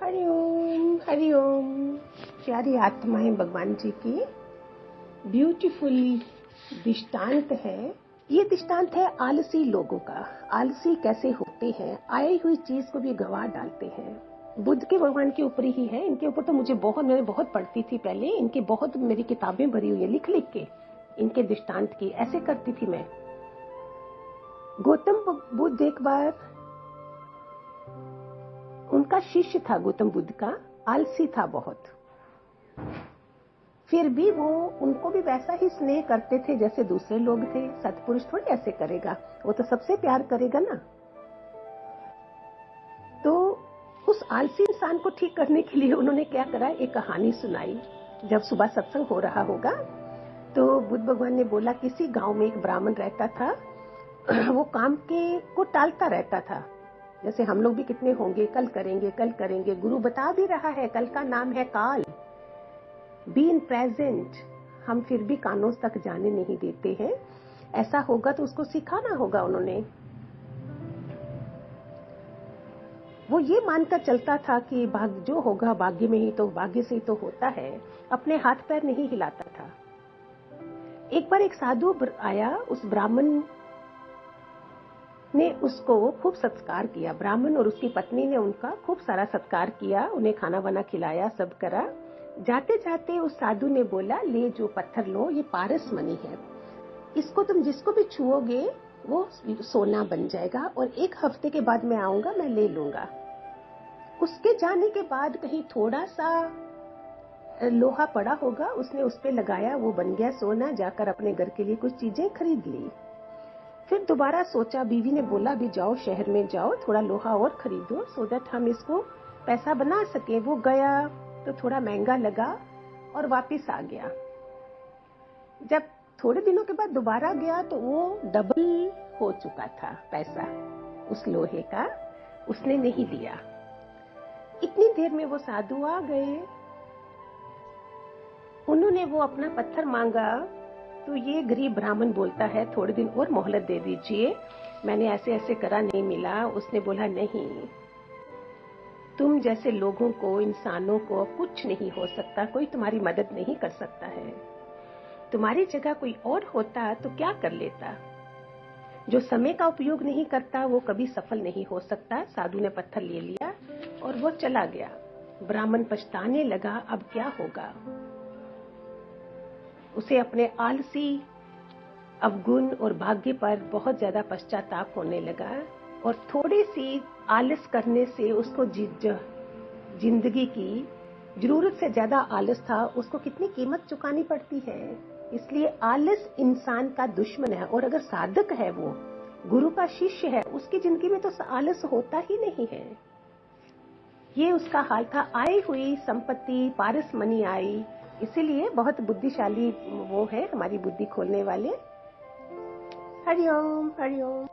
हरिओम। प्यारी आत्माएं भगवान जी की ब्यूटीफुल दृष्टांत है। ये दृष्टांत है आलसी लोगों का। आलसी कैसे होते हैं, आई हुई चीज को भी गवा डालते हैं। बुद्ध के भगवान के ऊपर ही है। इनके ऊपर तो मैंने बहुत पढ़ती थी पहले। इनके बहुत मेरी किताबें भरी हुई है लिख लिख के इनके दृष्टांत की। ऐसे करती थी मैं। गौतम बुद्ध एक बार, उनका शिष्य था गौतम बुद्ध का, आलसी था बहुत। फिर भी वो उनको भी वैसा ही स्नेह करते थे जैसे दूसरे लोग थे। सत्पुरुष थोड़ी ऐसे करेगा, वो तो सबसे प्यार करेगा ना। तो उस आलसी इंसान को ठीक करने के लिए उन्होंने क्या करा, एक कहानी सुनाई। जब सुबह सत्संग हो रहा होगा तो बुद्ध भगवान ने बोला, किसी गांव में एक ब्राह्मण रहता था। वो काम को टालता रहता था। जैसे हम लोग भी कितने होंगे, कल करेंगे। गुरु बता भी रहा है कल का नाम है काल, बी इन प्रेजेंट। हम फिर भी कानों तक जाने नहीं देते हैं। ऐसा होगा तो उसको सिखाना होगा। उन्होंने वो ये मानकर चलता था कि भाग्य जो होगा भाग्य में ही तो, भाग्य से ही तो होता है। अपने हाथ पैर नहीं हिलाता था। एक बार एक साधु आया, उस ब्राह्मण ने उसको खूब सत्कार किया। ब्राह्मण और उसकी पत्नी ने उनका खूब सारा सत्कार किया, उन्हें खाना वाना खिलाया, सब करा। जाते जाते उस साधु ने बोला, ले जो पत्थर लो, ये पारस मणि है। इसको तुम जिसको भी छुओगे वो सोना बन जाएगा, और एक हफ्ते के बाद मैं आऊंगा, मैं ले लूंगा। उसके जाने के बाद कहीं थोड़ा सा लोहा पड़ा होगा, उसने उस पे लगाया, वो बन गया सोना। जाकर अपने घर के लिए कुछ चीजें खरीद ली। फिर दोबारा सोचा, बीवी ने बोला, अभी जाओ शहर में जाओ, थोड़ा लोहा और खरीदो सो दैट हम इसको पैसा बना सके। वो गया तो थोड़ा महंगा लगा और वापिस आ गया। जब थोड़े दिनों के बाद दोबारा गया तो वो डबल हो चुका था पैसा उस लोहे का। उसने नहीं लिया। इतनी देर में वो साधु आ गए। उन्होंने वो अपना पत्थर मांगा तो ये गरीब ब्राह्मण बोलता है, थोड़े दिन और मोहलत दे दीजिए, मैंने ऐसे ऐसे करा, नहीं मिला। उसने बोला, नहीं, तुम जैसे लोगों को, इंसानों को कुछ नहीं हो सकता, कोई तुम्हारी मदद नहीं कर सकता है। तुम्हारी जगह कोई और होता तो क्या कर लेता। जो समय का उपयोग नहीं करता वो कभी सफल नहीं हो सकता। साधु ने पत्थर ले लिया और वो चला गया। ब्राह्मण पछताने लगा, अब क्या होगा। उसे अपने आलसी अवगुण और भाग्य पर बहुत ज्यादा पश्चाताप होने लगा। और थोड़ी सी आलस करने से उसको जिंदगी की जरूरत से ज्यादा आलस था, उसको कितनी कीमत चुकानी पड़ती है। इसलिए आलस इंसान का दुश्मन है। और अगर साधक है, वो गुरु का शिष्य है, उसकी जिंदगी में तो आलस होता ही नहीं है। ये उसका हाल था। आई हुई संपत्ति पारस मणि आई, इसीलिए बहुत बुद्धिशाली वो है, हमारी बुद्धि खोलने वाले। हरिओम हरिओम।